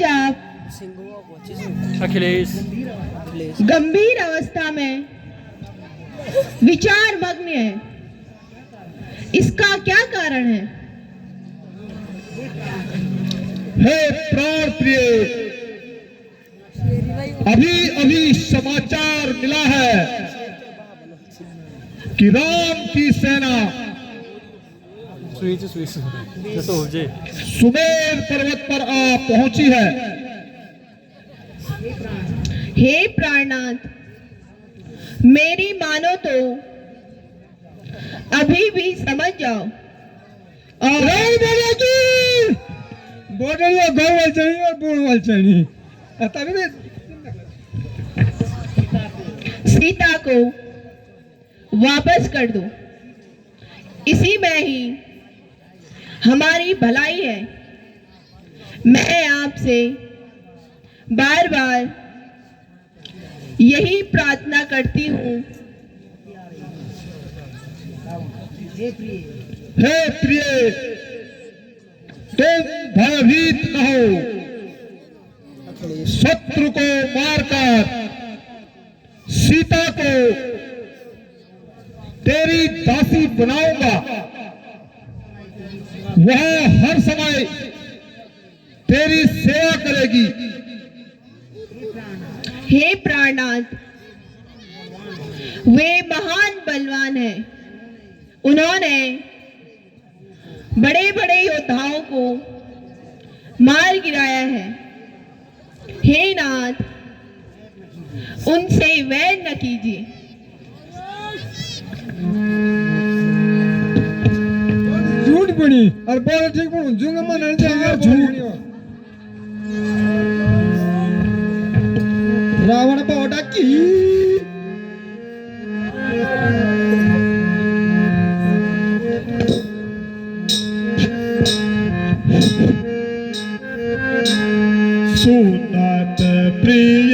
आज आप अखिलेश गंभीर अवस्था में विचार मग्न है, इसका क्या कारण है? हे प्राण प्रिय, अभी अभी समाचार मिला है कि राम की सेना सुमेर पर्वत पर आ पहुंची है। हे प्राणनाथ, मेरी मानो तो अभी भी समझ जाओ। सीता को वापस कर दो, इसी में ही हमारी भलाई है। मैं आपसे बार बार यही प्रार्थना करती हूँ। हे प्रिय, तुम भयभीत न हो। शत्रु को मारकर सीता को तेरी दासी बनाऊंगा। वह हर समय तेरी सेवा करेगी। हे प्राणनाथ, वे महान बलवान हैं। उन्होंने बड़े बड़े योद्धाओं को मार गिराया है। हे नाथ, उनसे वैर न कीजिए। झूठ बनी और बोल ठीक बन जूंगा मन नहीं जाएगा झूठ। रावण पावटा की सुनत प्रिय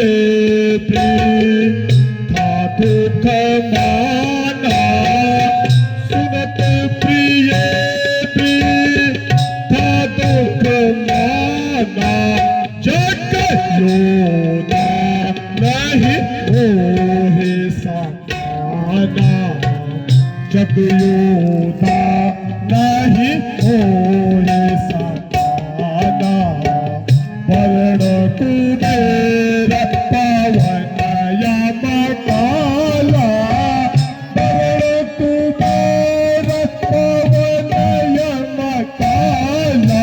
प्रिय था दुख माना। सुनत प्रिय प्रिय था दुख माना। जग योदा नहीं होए समाना। जग योदा नहीं होए समाना। वर्ण कुबेर पवन यम काला। वर्ण कुबेर पवन यम काला।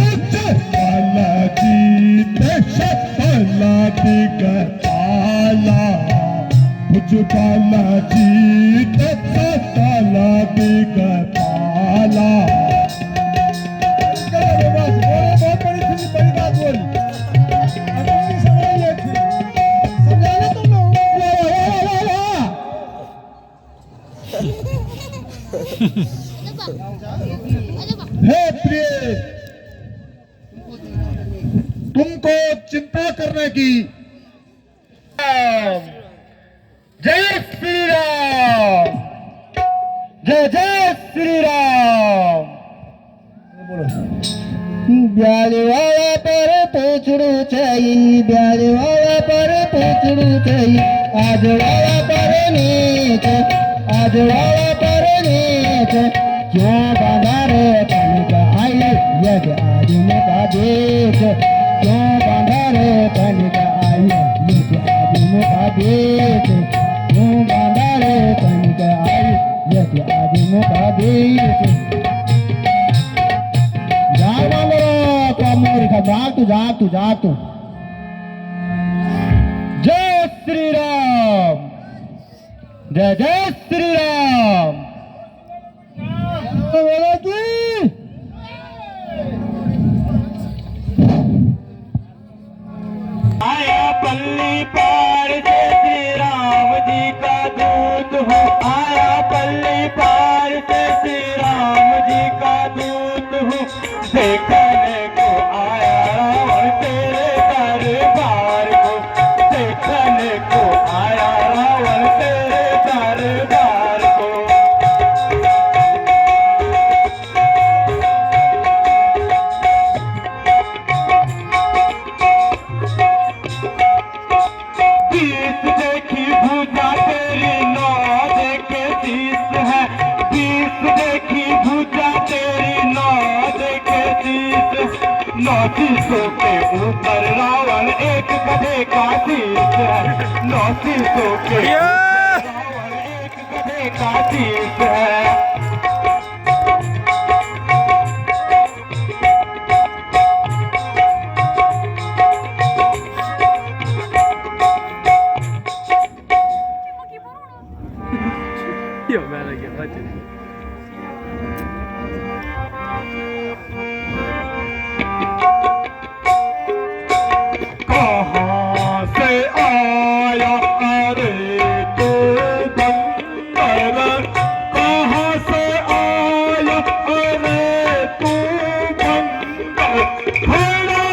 उच्च बल जीत सकल दिगपाला। उच्च बल जीत सकल दिगपाला। हे प्रिय, तुमको चिंता करने की। जय श्री राम। जय जय श्री राम। ब्याजवाड़ा पर पूछड़ू चाहिए। ब्याजवाड़ा पर पूछड़ू चाहिए। आजवाड़ा पर नीच। आजवाड़ा पर नीच। क्यों बांधा रे तनिक आई यज आदिम का देश। क्यों बांधा रे तनिक आई यज आदिम का देश। क्यों बांधा रे तनिक आई यज आदिम का देश। जा तू। जय श्री राम। जय जय श्री राम। बोला तू। आया पल्ली पार से श्री राम जी का दूत हूँ। आया पल्ली पार से श्री राम जी का दूत हूँ। देखने को आया रावण तेरे दरबार को। देखने को आया रावण तेरे दरबार को। 9 शीशों के ऊपर रावण एक गधे का शीश है। 9 शीशों के रावण एक गधे का शीश है। कहाँ से आया अरे तू बंदर, कहाँ से आया अरे तू बंदर, खड़ा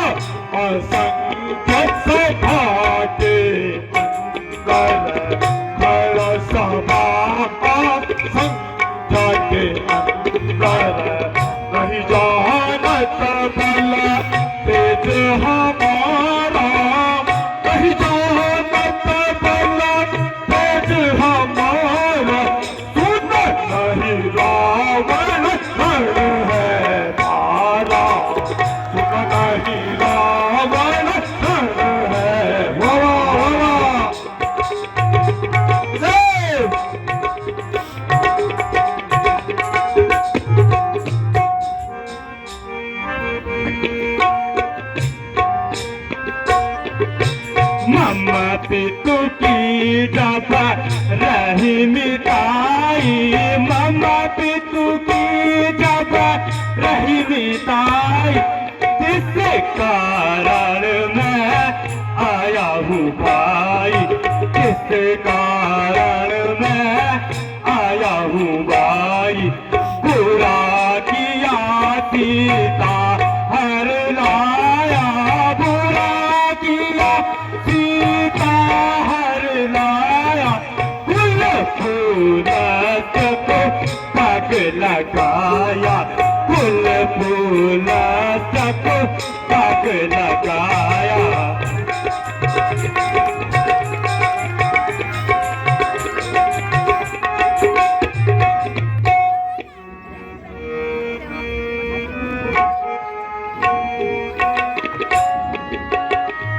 असंख्य सभा के अंदर, खड़ा सभा संख्या के अंदर, नहीं जानत भला तेज हमारा, नहीं जानत भला तेज हमारा, सुन नहीं रावण रण है मारा, सुन नहीं रावण रण है। वाह वाह मम्मा पितु की जब रही मिताई, मम्मा पितु की जब रही मिताई, जिसके कारण मैं आया हूँ भाई, जिसके कारण मैं आया हूँ भाई। बुरा किया सीता हर लाया, बुरा किया सीता हर लाया, फूल फूलत को पग लगाया, फूल फूलत को पग लगाया।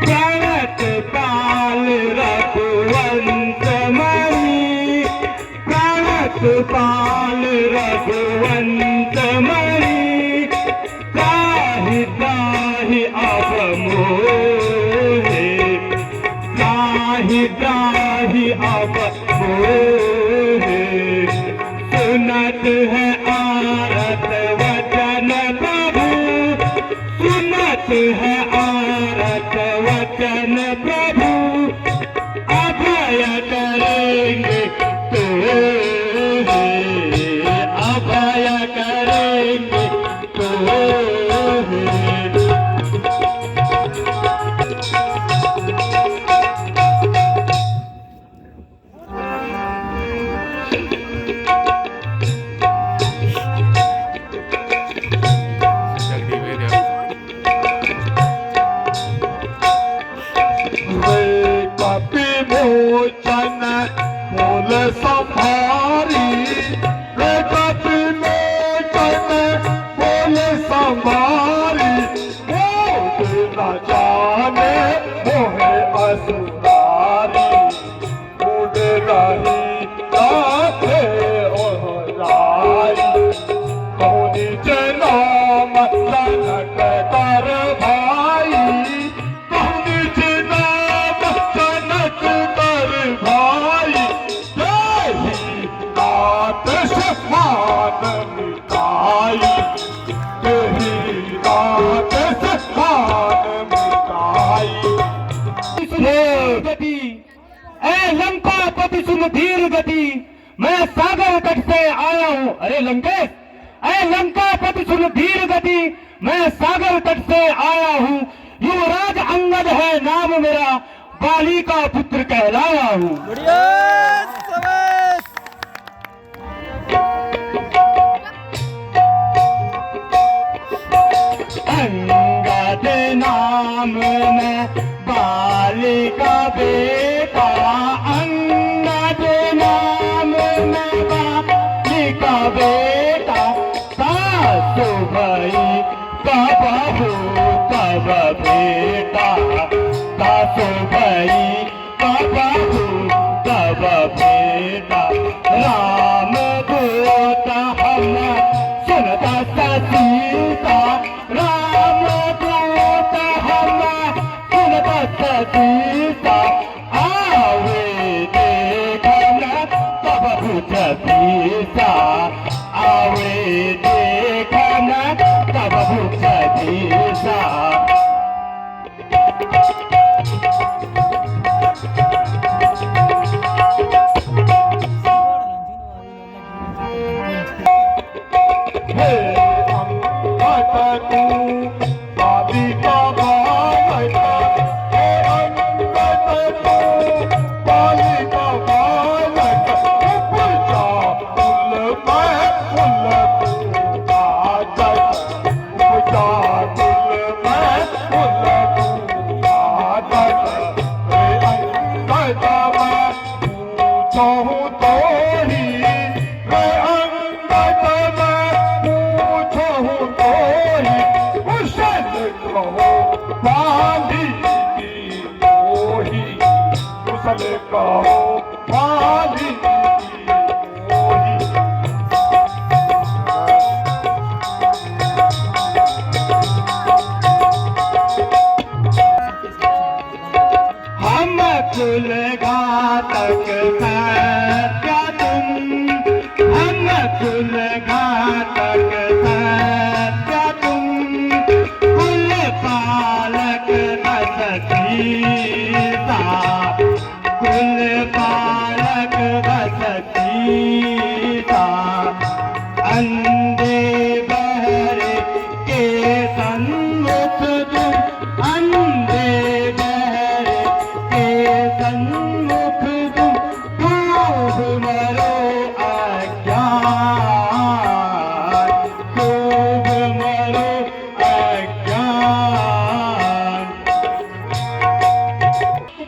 प्रणत पाल रघुवंश मणि, प्रणत पाल रघुवंश मणि, त्राहि त्राहि अब मोहे, त्राहि त्राहि अब मोहे, सुनत है आरत वचन प्रभु, सुनत है आरत वचन प्रभु, अभय करेंगे तो अभय करेंगे तो। मोचन मूल संभारी, कपि मोचन मूल संभारी, मोह न जाने मोहे असुरारी, मुड रही जाते ओहराई, कहूँ निज नाम जनक कर भाई, कहूँ निज नाम जनक कर भाई, यही नाथ से मान मिटाई, यही नाथ से मान मिटाई। गति ऐ लंका पति सुन धीर गति, मैं सागर तट से आया हूँ। अरे लंकेश, ऐ लंका पति सुन धीर गति, मैं सागर तट से आया हूँ। युवराज अंगद है नाम मेरा, बाली का पुत्र कहलाया हूँ। अंगद नाम में बाली का बेटा, अंगद नाम में बाली का बेटा, सासु भाई का बहू का बेटा सासु भई कब कब बेटा राम दूत हम सुनता सीता राम दूत हम सुनता सीता आवे देखना तब भूषीसा आवे देखना तब भूषीसा कुल घातक सत्या तुम हम कुल घातक सत्या तुम कुल पालक सीता कुल पालक सीता अंधे बहरे के सन्मुख तुम अंधे बहरे के सन्मुख तुम खूब मरो अज्ञान खूब मरो अज्ञान।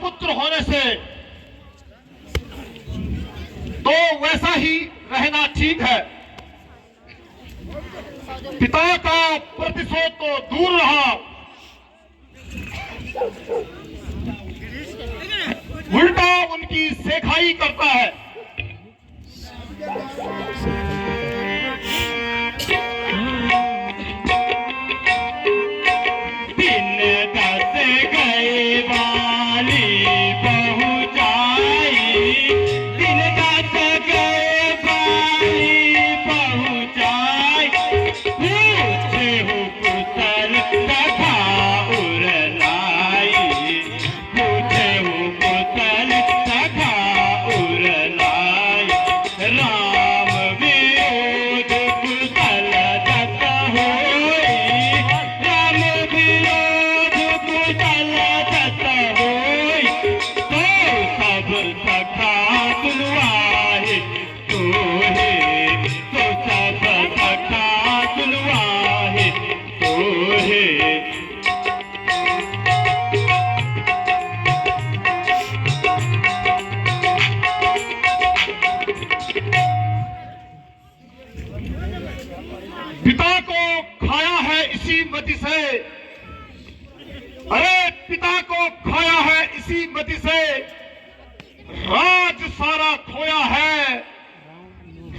पुत्र होने से तो वैसा ही रहना ठीक है। पिता का प्रतिशोध तो दूर रहा, उल्टा उनकी सेखाई करता है। दिन दस गए वाली पहुँचाई दिन दस गए वाली पहुँचाई पूछे हो कुशल कथा उर लाई पूछे हो कुशल कथा उर लाई राम विरोध कुशल दत्त होई राम विरोध कुशल दत्त होई तो सब सखा सुनवाहे तोहे तो सब सखा सुनवाहे तोहे। पिता को खाया है इसी मति से, अरे पिता को खाया है इसी मति से राज सारा खोया है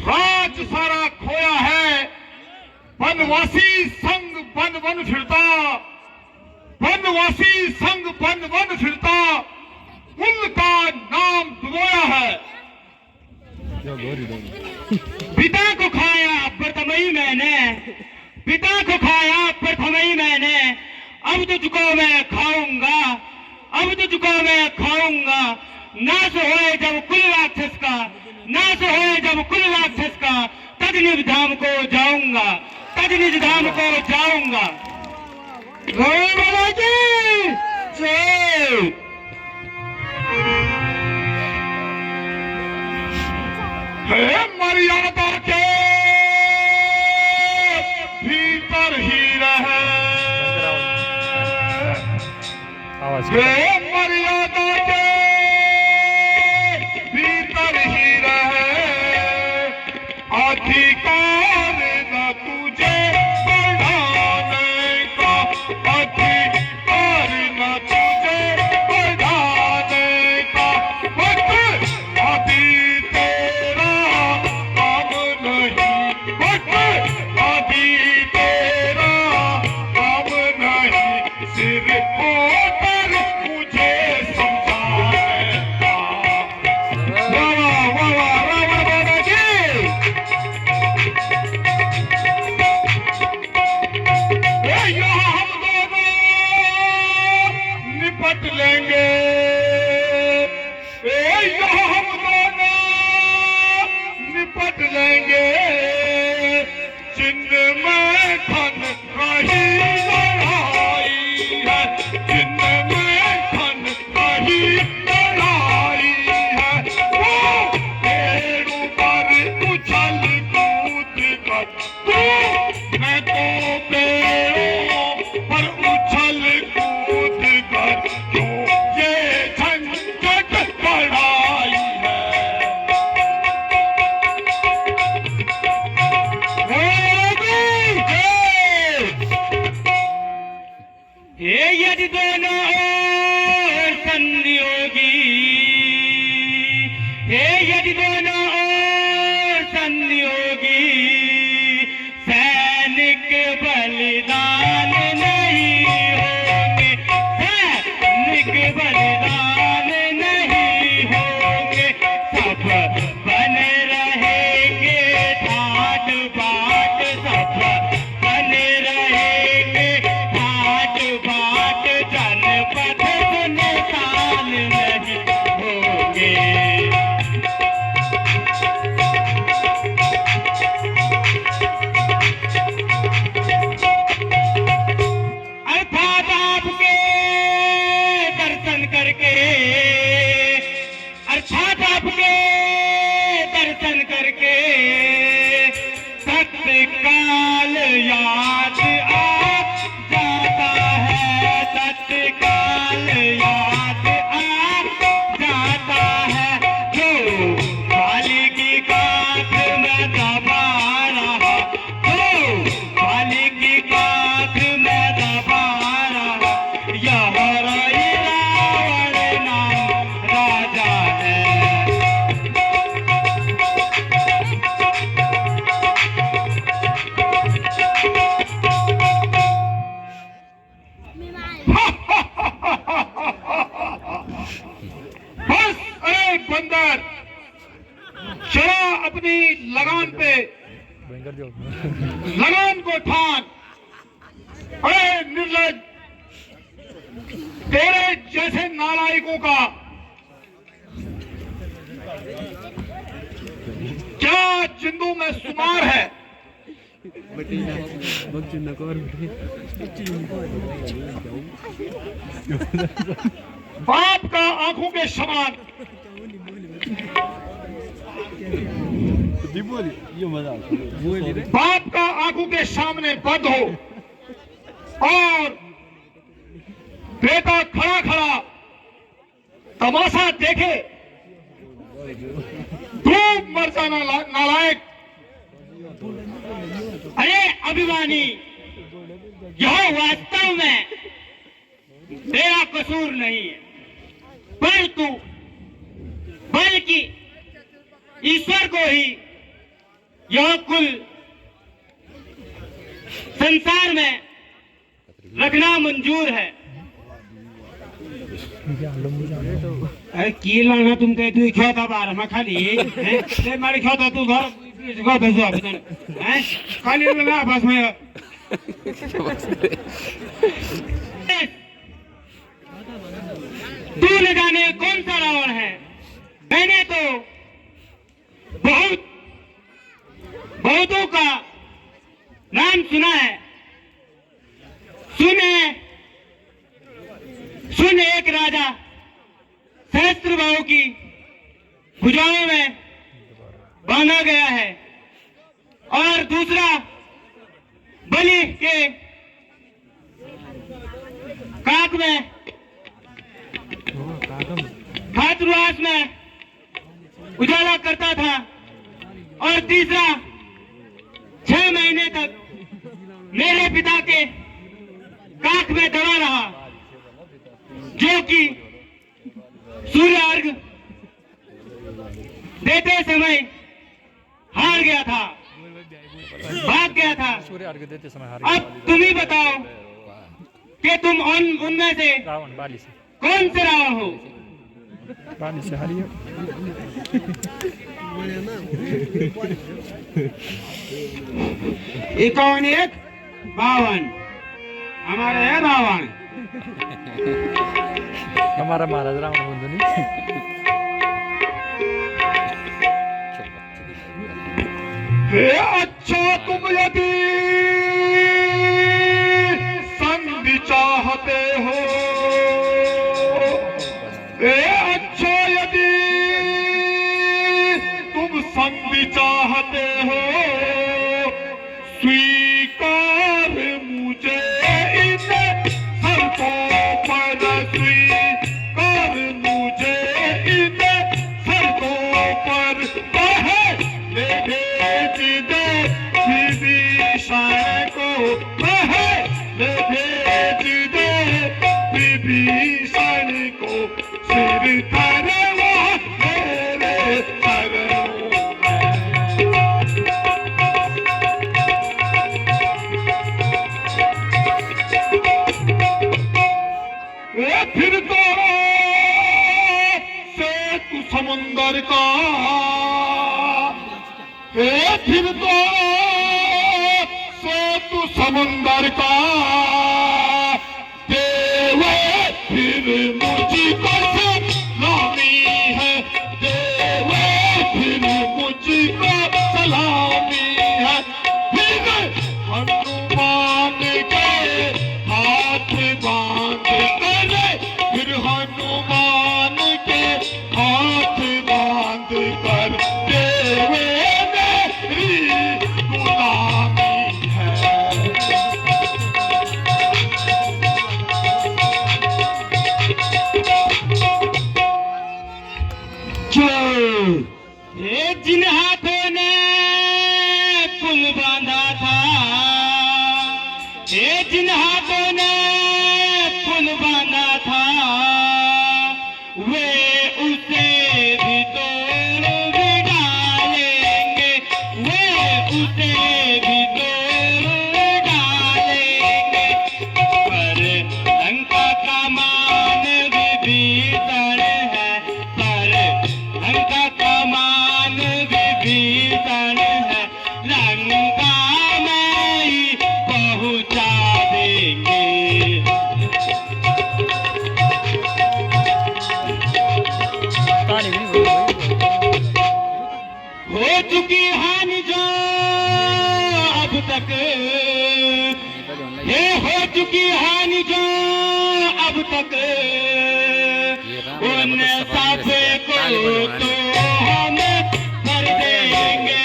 राज सारा खोया है। वनवासी संग वन वन फिरता वनवासी संग वन वन फिरता उनका नाम डुबोया है। पिता को खाया प्रथम ही मैंने पिता को खाया प्रथम ही मैंने अब तो चुका मैं खाऊंगा अब तो चुका मैं खाऊंगा। नाश होए जब कुल राक्षस का नाश होए जब कुल राक्षस का तद निज धाम को जाऊंगा तद निज धाम को जाऊंगा। गौरव जी जय। है मर्यादा के भीतर ही रहे मर्यादा के भीतर ही रहे अधिकार न तुझे बढ़ाने का अधिकार निपट लेंगे, यहाँ हम दोनों निपट लेंगे। जिनमें धन कही लड़ाई है, जिनमें धन कही लड़ाई है, वो पेड़ों पर उछल कूद कर, मैं तो पेड़ों पर उछल कूद कर क्यों ये झंझट बढ़ाई है। हे यदि दोनों ओर संयोगी, हे यदि दोनों ओर संयोगी, सैनिक बलिदान नहीं होंगे, सैनिक बलिदान नहीं होंगे, सब बने रहेंगे ठाट बाट, सब बने रहेंगे ठाट बाट, जनपद सुनसान नहीं होंगे। अर्थात आपके दर्शन करके, अर्थात आपके दर्शन करके तत्काल याद आ जाता है, तत्काल याद आ जाता है, जो बाली की कांख में दबा रहा, जो बाली की कांख में दबा रहा, यह रावण नाम राजा है। बस अरे बंदर, चला अपनी लगान पे, लगान को ठान। अरे निर्लज, तेरे जैसे नालायकों का क्या जिंदू में शुमार है। बाप का आंखों के समान, बाप का आंखों के सामने बंद हो और बेटा खड़ा खड़ा तमाशा देखे, तू मर जाना नालायक। अरे अभिमानी, यह वास्तव में तेरा कसूर नहीं है, बल्कि ईश्वर को ही यह कुल संसार में रखना मंजूर है। अरे की लाना तुम कह तू क्यों था बार में खाली है मारे क्यों था तू घर क्यों था जो अभी हैं खाली में आपस में तू न जाने कौन सा रावण है। मैंने तो बहुतों का नाम सुना है। सुन एक राजा सहस्त्र बाहु की भुजाओं में बांधा गया है और दूसरा बलि के काक में छात्रावास में उजाला करता था और तीसरा 6 महीने तक मेरे पिता के काक में दबा रहा, जो कि सूर्य अर्घ देते समय हार गया था, भाग गया था। अब तुम ही बताओ कि तुम उनमें से कौन से रावण हो। इक्यावन 52 हमारे है रावण। हमारा महाराज रावण बंधु हे अच्छा तुम यदि संधि चाहते हो, हे अच्छा यदि तुम संधि चाहते हो, स्वीकार मुझे इन शर्तों पर, स्वीकार मुझे इन शर्तों पर, पहले भेज दे विभीषण को, पहले भेज दे विभीषण को, सिर धरवा मेरे चरणों में। फिर तो सेतु समुंदर का, फिर तो सेतु समुंदर का, देवे फिर मुझको सलामी है, देवे फिर मुझको सलामी है, फिर हनुमान के हाथ बांध कर, फिर हनुमान के हाथ बांध कर, देवे गुलामी है। ये जिन हाथों ने पुल बांधा था, ये जिन हाथों ने पुल बांधा था, वे उसे भी तोड़ भी डालेंगे, वे उसे भी तोड़ डालेंगे, पर लंका का मान विभीषण है, पर लंका का मान विभीषण है, लंका में ही पहुंचा देंगे। हो चुकी हानि जो अब तक, ये हो चुकी हानि जो अब तक, उन सब को तो हम भर देंगे,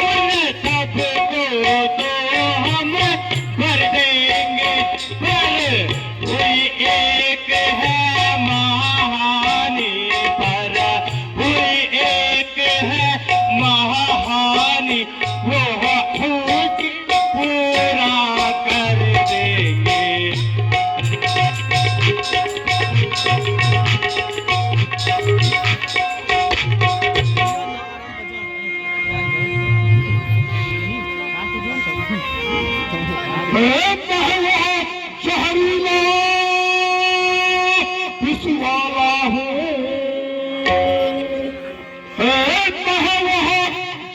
उन सब को तो हम भर देंगे, पर कोई एक है महाहानि, पर कोई एक है महाहानि, वो भूख पूरा कर देंगे। शहरीला पिसवाला हूँ,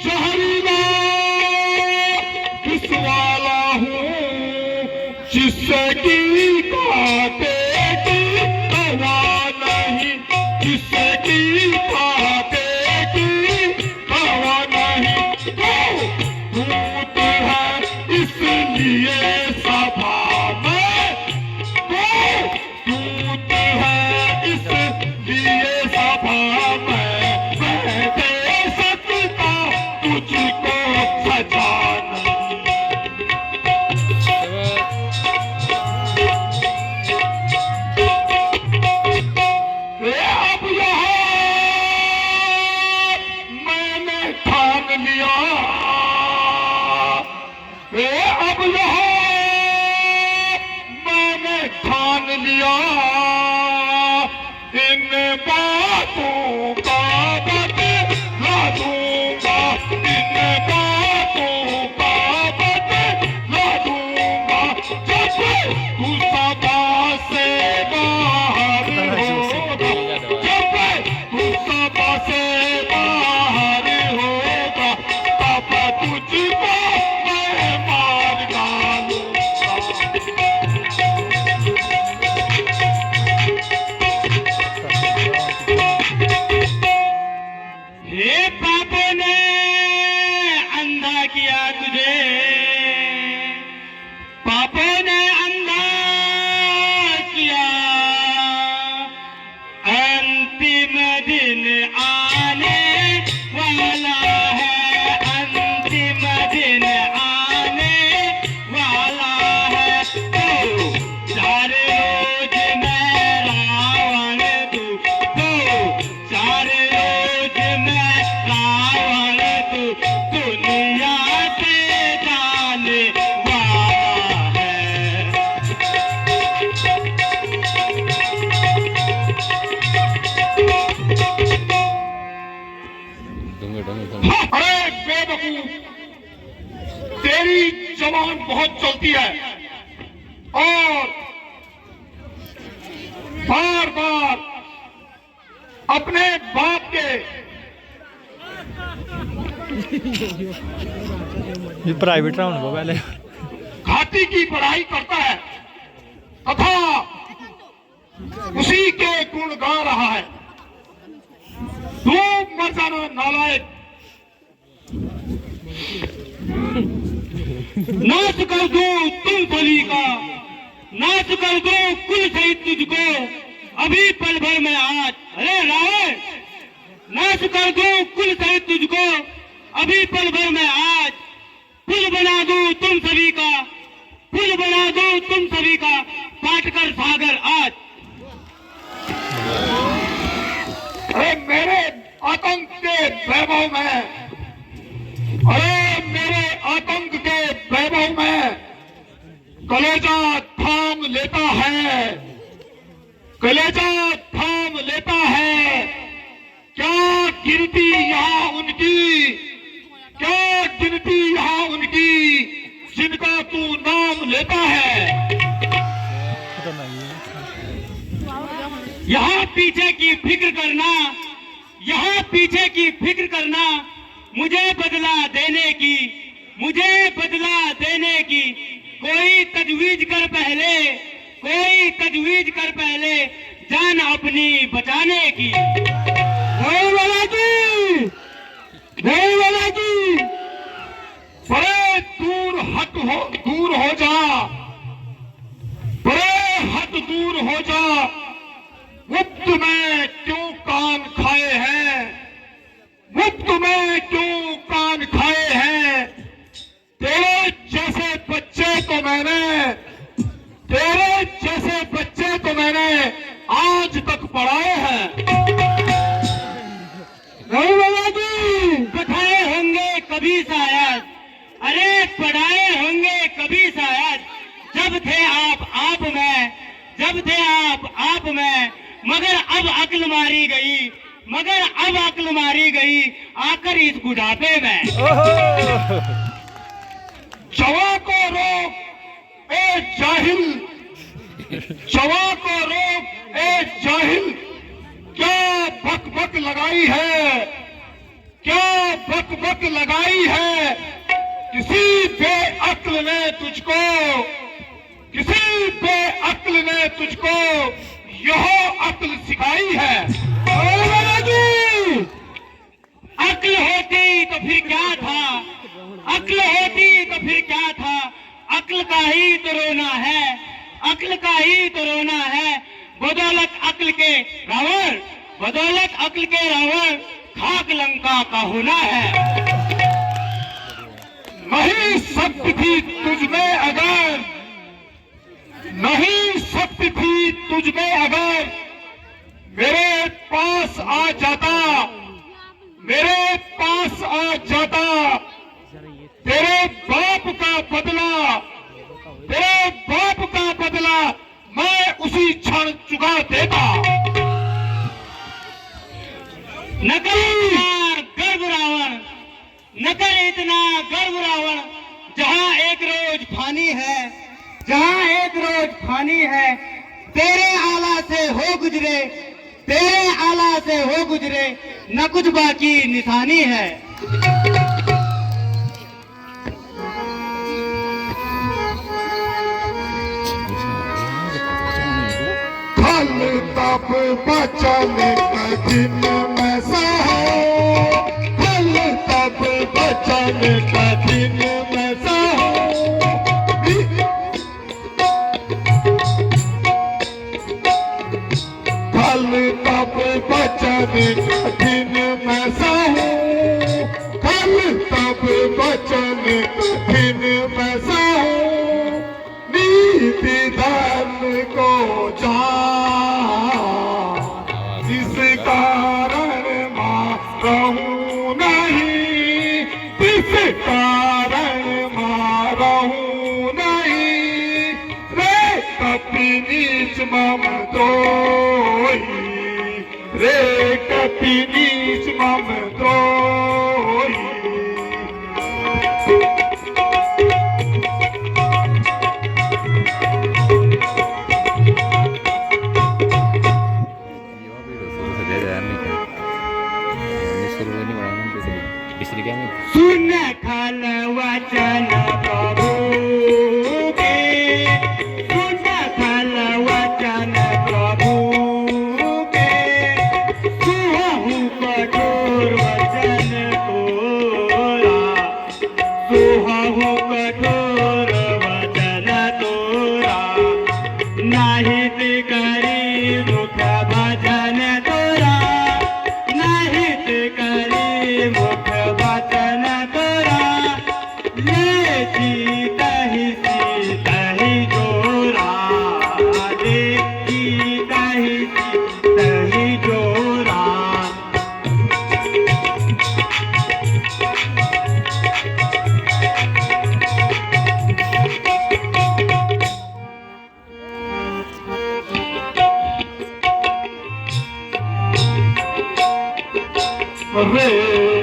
शहरीला पिसवाला हूँ, जिससे की काटेगी हवा नहीं, जिससे की काटेगी हवा नहीं, भूत है इसलिए सभा में, भूत है जबान बहुत चलती है और बार बार अपने बाप के ये प्राइवेट राउंड को पहले घाटी की पढ़ाई करता है तथा उसी के गुण गा रहा है। तू मर जाना नालायक, नाश कर दो तुम सभी का, नाश कर दो कुल सहित तुझको अभी पल भर में आज। अरे रावण, नाश कर दो कुल सहित तुझको अभी पल भर में आज। पुल बना दो तुम सभी का, पुल बना दो तुम सभी का, काट कर सागर आज। अरे मेरे आतंक के वैभव में, अरे मेरे आतंक के वैभव में कलेजा थाम लेता है, कलेजा थाम लेता है। क्या गिनती यहाँ उनकी, क्या गिनती यहाँ उनकी जिनका तू नाम लेता है। यहाँ पीछे की फिक्र करना, यहाँ पीछे की फिक्र करना, मुझे बदला देने की, मुझे बदला देने की। कोई तजवीज कर पहले, कोई तजवीज कर पहले जान अपनी बचाने की। नहीं वाला जी, नहीं वाला जी, बड़े दूर हो जा, बड़े हद दूर हो जा। मुफ्त में क्यों कान खाए हैं, मुफ्त में क्यों कान खाए हैं। तेरे जैसे बच्चे तो मैंने, तेरे जैसे बच्चे तो मैंने आज तक पढ़ाए हैं। नहीं बाबा जी, पढ़ाए होंगे कभी शायद, अरे पढ़ाए होंगे कभी शायद, जब थे आप में, जब थे आप में। मगर अब अक्ल मारी गई, मगर अब अक्ल मारी गई आकर इस बुढ़ापे में। जवा को रोक ए जाहिल, जवा को रोक ए जाहिल। क्या बक बक लगाई है, क्या बक बक लगाई है। किसी बेअक्ल ने तुझको, किसी बेअक्ल ने तुझको यह अक्ल सिखाई है। अक्ल होती तो फिर क्या था, अक्ल होती तो फिर क्या था। अक्ल का ही तो रोना है, अक्ल का ही तो रोना है। बदौलत अक्ल के रावण, बदौलत अक्ल के रावण खाक लंका का होना है। नहीं शक्ति थी तुझमें अगर, नहीं शक्ति थी तुझमें अगर मेरे पास आ जाता, मेरे पास आ जाता। तेरे बाप का बदला, तेरे बाप का बदला मैं उसी क्षण चुका देता। न कर इतना गर्व रावण, न कर इतना गर्व रावण। जहां एक रोज फानी है, जहां एक रोज फानी है। तेरे आला से हो गुजरे, तेरे आला से हो गुजरे, न कुछ बाकी निशानी है। फल तब बचाने का दिन में सहो, फल तब बचाने का दिन में सहो। फल तब बचाने का दिन में सहो, फल तब बचाने का दिन में सहो। नीति धन को जा जिस कारण मारूं नहीं, जिस कारण मारूं नहीं। रे कपि नीच मम द्रोही, रे कपि नीच मम द्रोही। भजन तोरा नहीं करी मुख वचन तोरा ले तही तही जोरा ले तही जोरा रे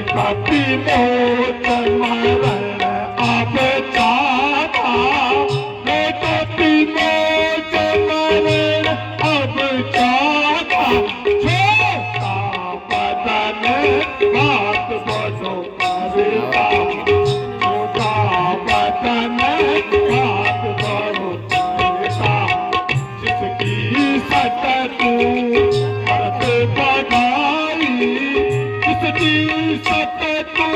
कपि मोच मरण अब चाहा रे कपि मोच मरण अब चाहा छोटा बदन बात बड़ो करेगा छोटा बदन बात बड़ो करेगा जिसकी सत तू भरत बनाई जिसकी सत तू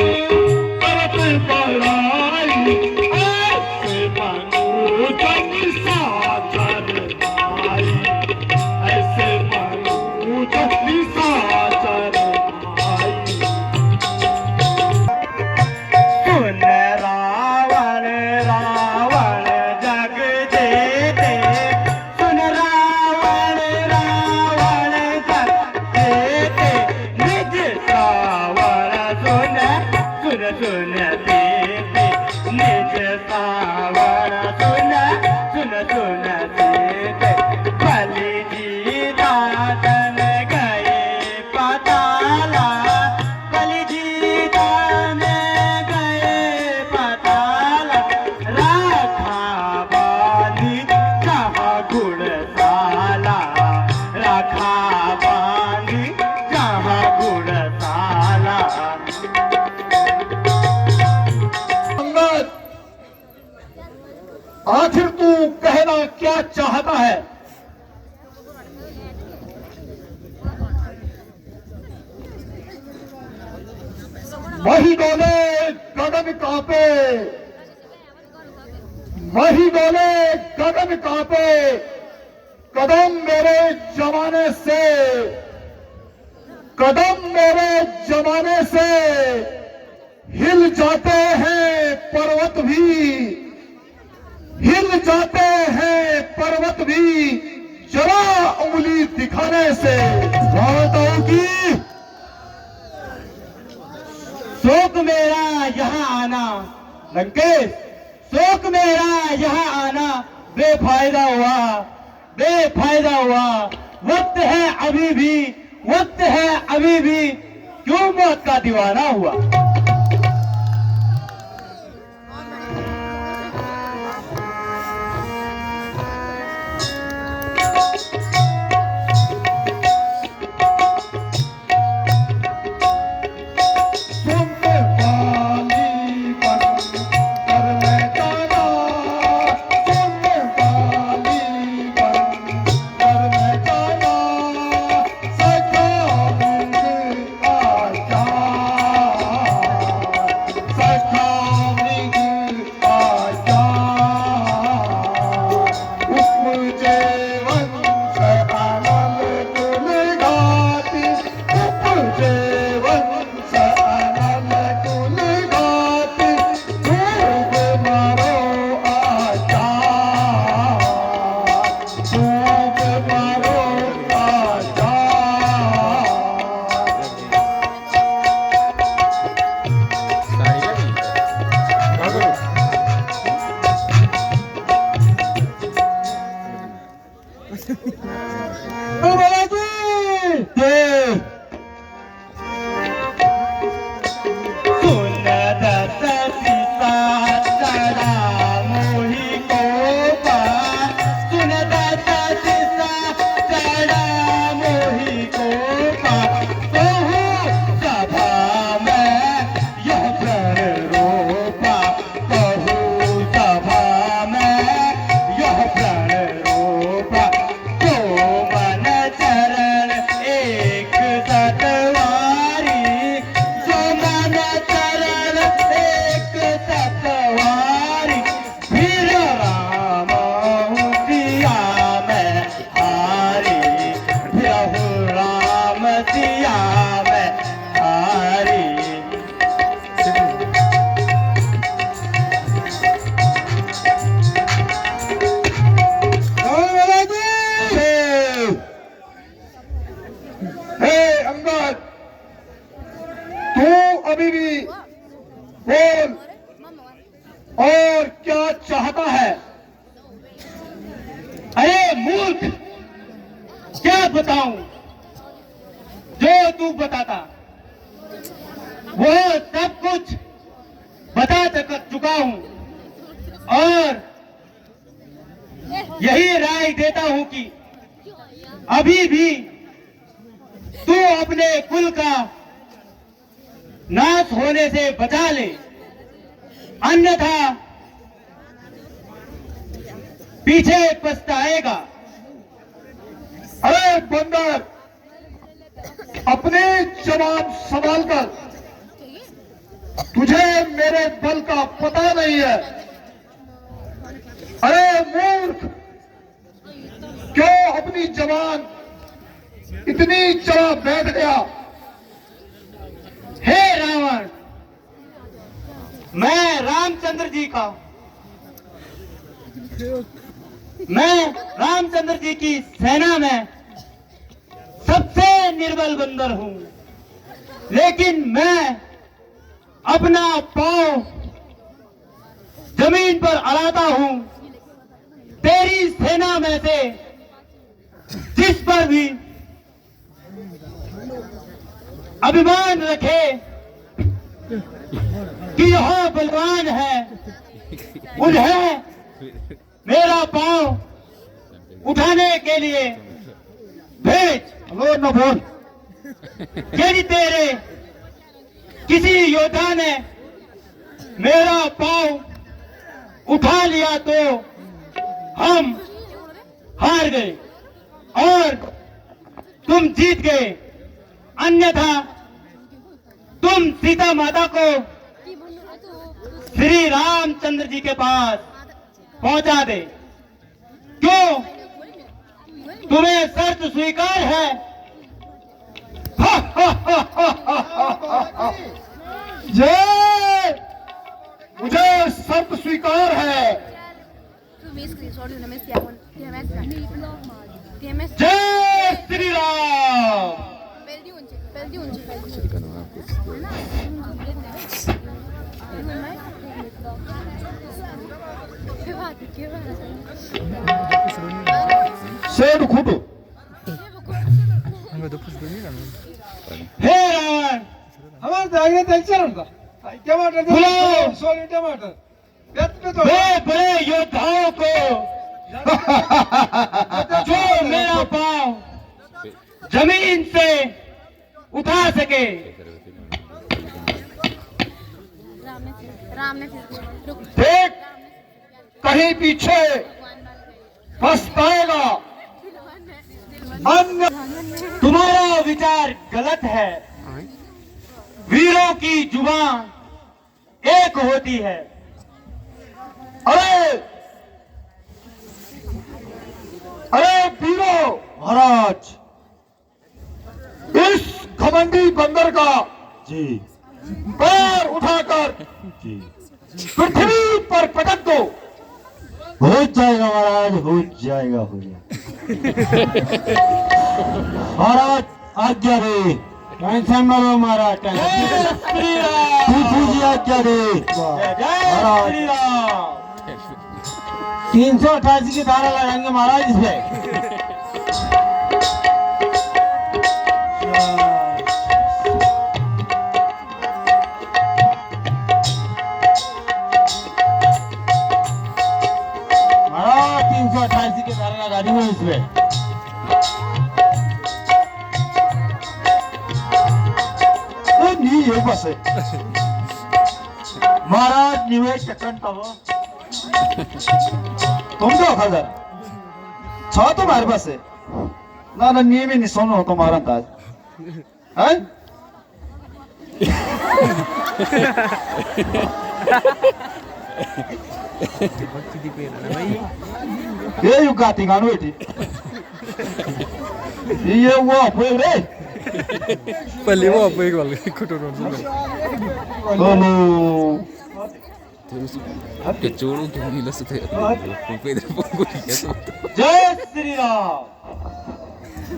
भरत बनाई ऐसे मनुजन साचर आई ऐसे मनुजन साचर आई सुन रावण रावण जग जेते सुन रावण रावण जग जेते निज सावण सुन सुन सुन देते निज सावण सुन सुन सुन देते बलि जी दादन गए पताला बलि जी दान गए पताला राखा बाली जहाँ गुणशाला राखा बाली जहाँ गुणशाला अंगद आखिर तू कहना क्या चाहता है वही डोले गगन कांपे वही डोले गगन कांपे कदम मेरे जमाने से कदम मेरे जमाने से हिल जाते हैं पर्वत भी हिल जाते हैं पर्वत भी जरा उंगली दिखाने से माताओं की शोक मेरा यहाँ आना लंकेश शोक मेरा यहाँ आना बेफायदा हुआ वक्त है अभी भी क्यों मौत का दीवाना हुआ हे अंगद, तू अभी भी बोल और क्या चाहता है? अरे मूर्ख, क्या बताऊं? जो तू बताता वो सब कुछ बता चुका हूं और यही राय देता हूं कि अभी भी तू अपने कुल का नाश होने से बचा ले, अन्यथा पीछे पछताएगा। अरे बंदर, अपने जवान संभाल कर, तुझे मेरे बल का पता नहीं है। अरे मूर्ख, क्यों अपनी जवान इतनी चढ़ा बैठ गया? हे रावण, मैं रामचंद्र जी की सेना में सबसे निर्बल बंदर हूं, लेकिन मैं अपना पांव जमीन पर अड़ाता हूं। तेरी सेना में से जिस पर भी अभिमान रखे कि यह बलवान है, उन्हें मेरा पांव उठाने के लिए भेज। वो न बोल। यदि तेरे किसी योद्धा ने मेरा पांव उठा लिया तो हम हार गए और तुम जीत गए, अन्यथा तुम सीता माता को श्री रामचंद्र जी के पास पहुंचा दे। क्यों तुम्हें शर्त स्वीकार है? जय, मुझे शर्त स्वीकार है। जय श्री राम। शेर खुद हे रावण, वे बड़े योद्धाओं को जो मेरा पांव जमीन से उठा सके। देख, कहीं पीछे पछताएगा। अन्य तुम्हारा विचार गलत है। वीरों की जुबान एक होती है। अरे अरे वीरों, महाराज, इस घमंडी बंदर का पैर उठाकर पृथ्वी पर पटक दो। हो जाएगा महाराज, हो जाएगा, हो जाएगा। महाराज आज्ञा दे। टेंशन न लो महाराज, जय श्री राम। जी आज्ञा दे। जय श्री राम। 388 की धारा लगाएंगे महाराज इसमें। महाराज 388 की धारा लगा दी है इसमें। ये बस है महाराज, निवेश चक्कर तुम तो खबर छो तुम्हारे पास है ना ना, नियम नहीं सुनो तुम्हारा ताज है। ये युगाती गानो बेटी ये वो अपने रे पहले वो आप एक वाले कुटुर बोलो Kecuali yang gila sih, Pedro Pongo जय श्री राम।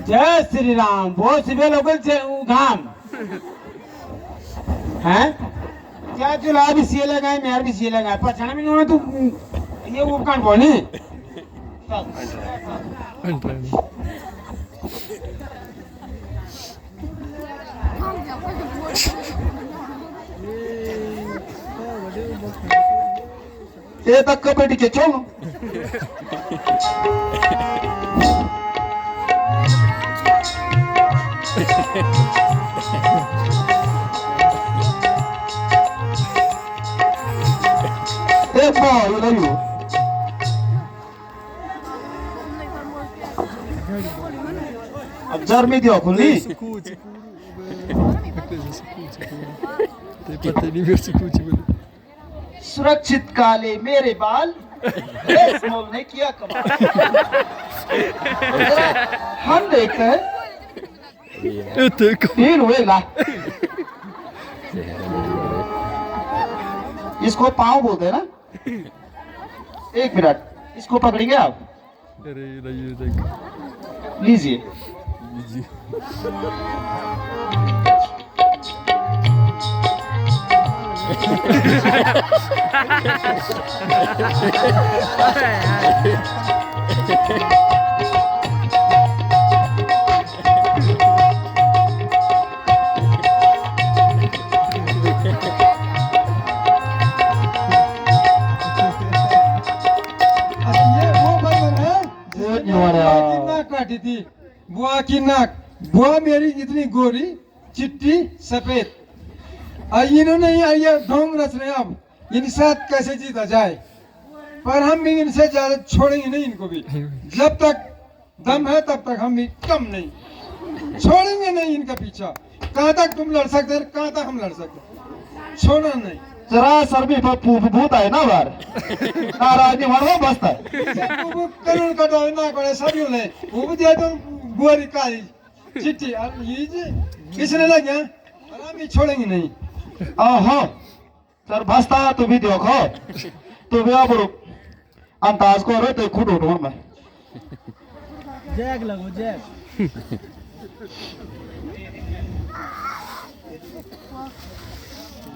जय श्री राम बहुत सिबे लोगन से घाम हैं क्या चला भी सी लगाए मैं भी सी लगाए पछाना में तू ये वो कान बोनी ये तक कबड्डी के चलो एक बॉल नहीं अब जर्मी दियो खुली सुरक्षित काले मेरे बाल इस मोल ने किया कमाल हम देखते हैं तीन हुए ला इसको पाँव बोलते हैं ना एक मिनट इसको पकड़ेंगे आप लीजिए काटी थी बुआ की नाक बुआ मेरी इतनी गोरी चिट्टी सफेद इन्होंने ये ढोंग रच रहे अब इनके साथ कैसे जीता जाए पर हम भी इनसे ज्यादा छोड़ेंगे नहीं इनको भी जब तक दम है तब तक हम भी कम नहीं छोड़ेंगे नहीं इनका पीछा कहाँ तक तुम लड़ सकते हैं कहाँ तक हम लड़ सकते छोड़ना नहीं जरा सर भी भूत है ना बार नाराज नहीं बसता कानून कटावे ना करे सभी ने वो भी दिया तो गोरी काली चिट्ठी ये किसने लग गया हम भी छोड़ेंगे नहीं आहा सर बसता तू भी देखो तू भी आप अंदाज को रे तो खुद उठो मैं जैक लगो जैक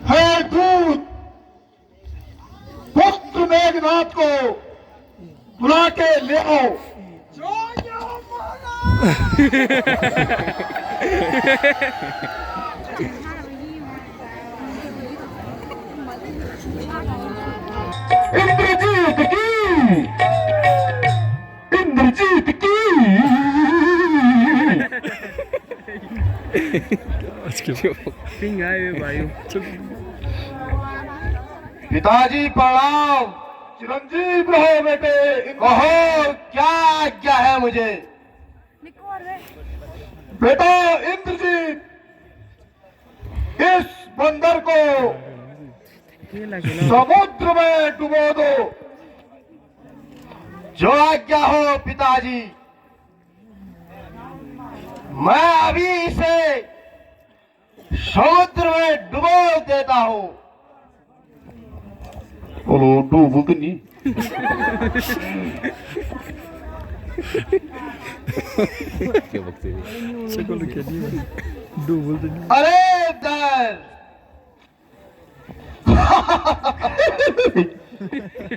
है भूत पुत्र मेघनाथ को बुला के ले आओ इंद्रजीत की इंद्रजीत की पिताजी प्रणाम चिरंजीव रहो बेटे कहो क्या आज्ञा है मुझे बेटा इंद्रजीत इस बंदर को समुद्र में डुबो दो जो आज्ञा हो पिताजी मैं अभी इसे समुद्र में डुबो देता हूं बोलो डूबो कि नहीं अरे दर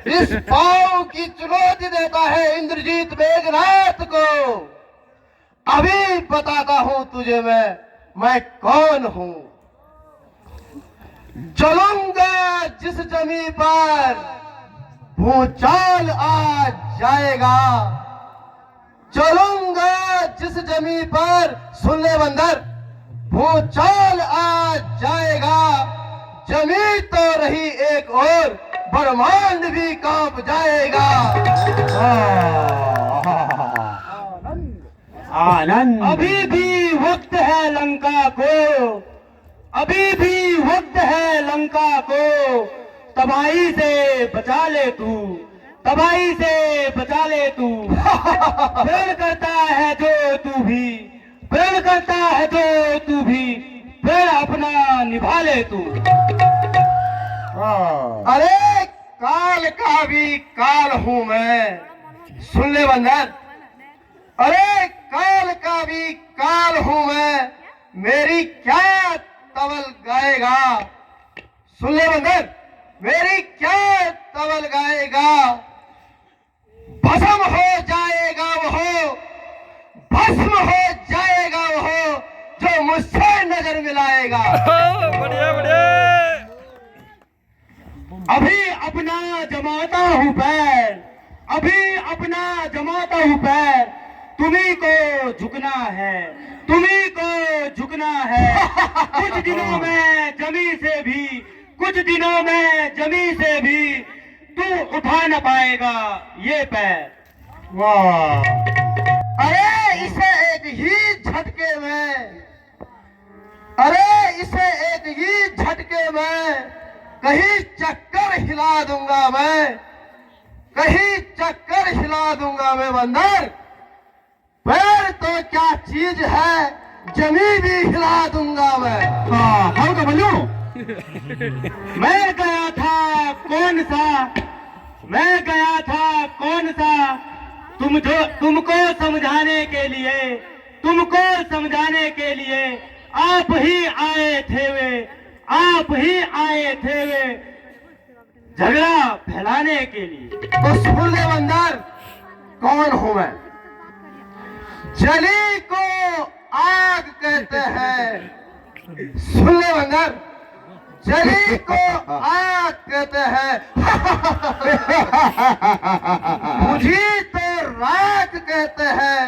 इस पांव की चुनौती देता है इंद्रजीत मेघनाथ को अभी बताता हूं तुझे मैं कौन हूं चलूंगा जिस जमीन पर भूचाल आ जाएगा चलूंगा जिस जमीन पर सुन ले बंदर भूचाल आ जाएगा जमीन तो रही एक और ब्रह्मांड भी कांप जाएगा आनंद अभी भी वक्त है लंका को अभी भी वक्त है लंका को तबाही से बचा ले तू तबाही से बचा ले तू प्रण करता है जो तू भी प्रण करता है जो तू भी प्रण अपना निभा ले तू अरे काल का भी काल हूं मैं सुन ले बंदर अरे काल का भी काल हूं मैं, मेरी क्या तवल गाएगा। सुन ले बंदर, मेरी क्या तवल गाएगा। भस्म हो जाएगा वो, भस्म हो जाएगा वो, जो मुझसे नजर मिलाएगा। बढ़िया बढ़िया। अभी अपना जमाता हूँ पैर, अभी अपना जमाता हूँ पैर, तुम्ही को झुकना है, तुम्ही को झुकना है। कुछ दिनों में जमी से भी, कुछ दिनों में जमी से भी तू उठा न पाएगा ये पैर। वाह, अरे इसे एक ही झटके में, अरे इसे एक ही झटके में कहीं चक्कर हिला दूंगा मैं, कहीं चक्कर हिला दूंगा मैं बंदर। पैर तो क्या चीज है, जमी भी हिला दूंगा मैं। हाँ हम तो बोलूं, मैं गया था कौन सा, मैं गया था कौन सा, तुमको समझाने के लिए, तुमको समझाने के लिए आप ही आए थे वे, आप ही आए थे वे झगड़ा फैलाने के लिए। तो सुन ले बंदर, कौन हूं मैं। जली को आग कहते हैं। सुन ले बंदर, जली को आग कहते हैं। बुझी तो राख कहते हैं,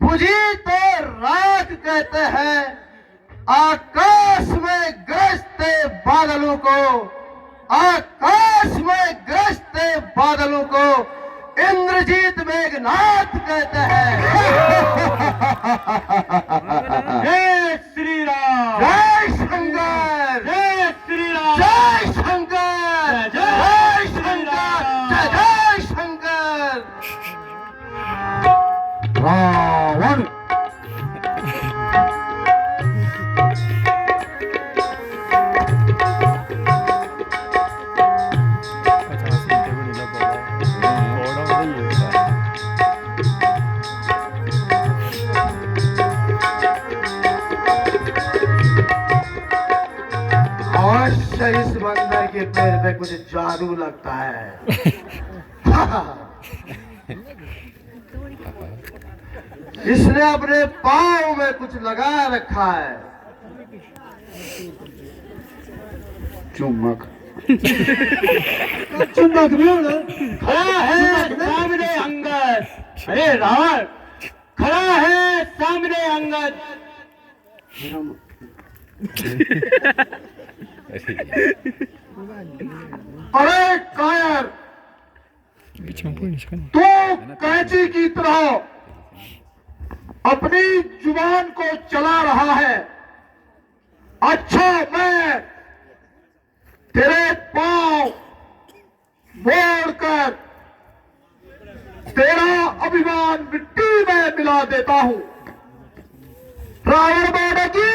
बुझी तो राख कहते हैं। आकाश में गरजते बादलों को, आकाश में गरजते बादलों को इंद्रजीत मेघनाथ कहते हैं। जय श्री राम, जय शंकर, जय श्री राम, जय शंकर, जय शंकर, जय शंकर। रावण इस बंदर के पैर पे कुछ जादू लगता है। इसने अपने पाँव में कुछ लगा रखा है। चुम्बक। चुम्बक खड़ा है सामने अंगद। अरे रावण, खड़ा है सामने अंगद। अरे कायर, तू कैंची की तरह अपनी जुबान को चला रहा है। अच्छा, मैं तेरे पांव मोड़कर तेरा अभिमान मिट्टी में मिला देता हूं। रावण बाबा की।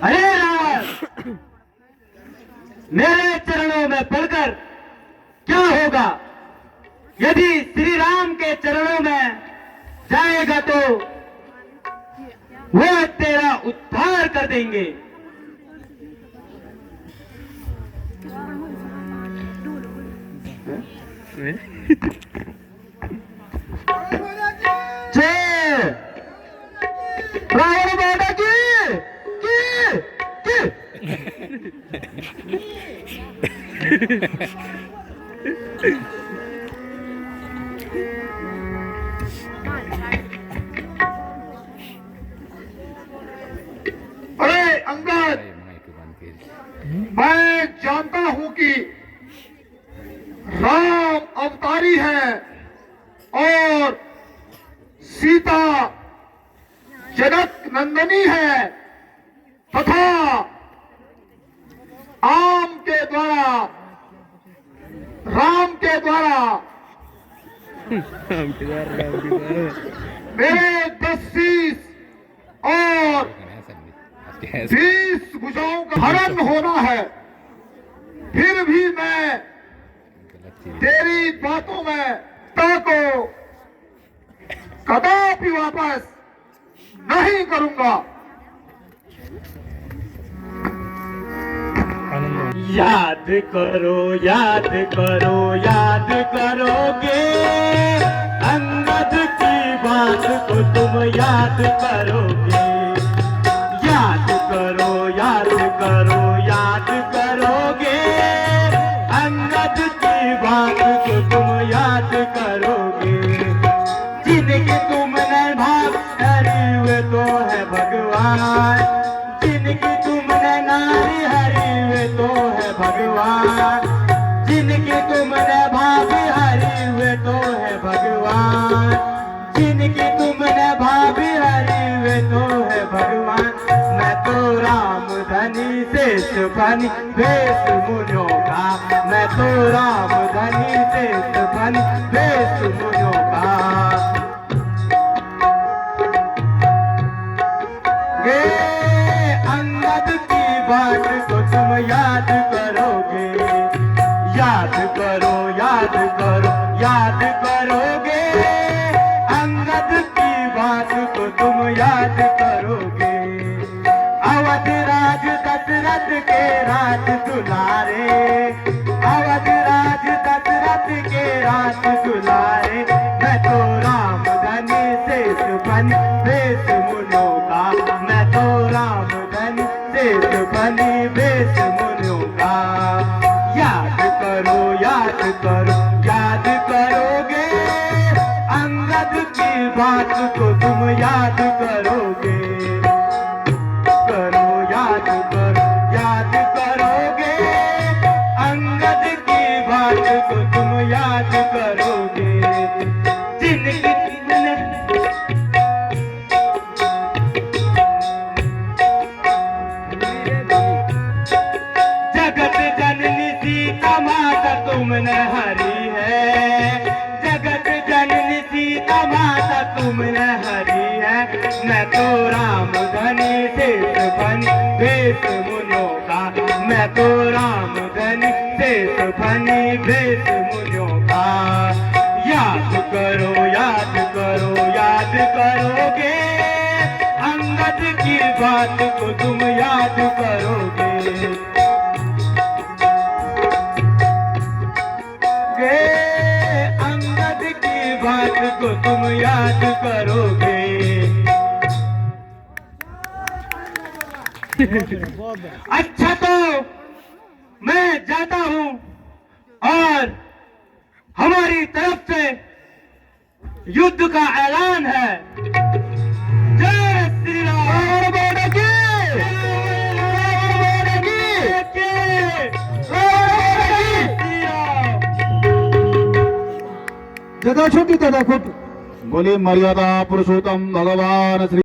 अरे रावण, मेरे चरणों में पड़कर क्या होगा? यदि श्री राम के चरणों में जाएगा तो वो तेरा उद्धार कर देंगे। जय रावण बाबा की। अरे अंगद, मैं जानता हूं कि राम अवतारी है और सीता जनक नंदनी है, तथा आम के द्वारा, राम के द्वारा मेरे 10 शीश और 20 भुजाओं का हरण होना है। फिर भी मैं तेरी बातों में को कदापि वापस नहीं करूंगा। याद करो याद करो याद करोगे अंगद की बात को तुम याद करोगे। याद करो याद करो याद करोगे अंगद की बात को तुम याद करोगे। जिनके तुमने भाग हरी हुए तो है भगवान, जिनकी तुमने नारी हरी हुए तो है भगवान, जिनके तुमने भाभी हरी हुए तो है भगवान, जिनकी तुमने भाभी हरी हुए तो है भगवान। मैं तो राम धनी शेष फनी वेश मुनियों का, मैं तो राम धनी शेष फनी वेश मुनियों का। ये अंगद की बात को तुम याद करोगे। याद करो याद करो याद करोगे अंगद की बात को तुम याद करोगे। अवध राज दशरथ के राज दुलारे, अवध राज दशरथ के राज दुलारे। मैं तो राम धनी शेष फनी वेश मुनियों का, मैं तो राम धनी शेष फनी वेश मुनियों का। याद करो याद करो याद करोगे अंगद की बात को तुम याद करोगे। करो याद करोगे अंगद की बात को तुम याद करोगे। जिनकी तुमने जगत जननी सीता माता तुमने हरी है, जगत जननी सीता माता तुमने हरी है। मैं तो राम धनी शेष फनी वेश मुनियों का, मैं तो राम धनी शेष फनी वेश मुनियों का। याद करो याद करो याद करोगे अंगद की बात को तुम याद करोगे। अंगद की बात को तुम याद करोगे। अच्छा तो मैं जाता हूं और हमारी तरफ से युद्ध का ऐलान है। जय श्री राम। दादा छोटी दादा खोटी बोले मर्यादा पुरुषोत्तम भगवान श्री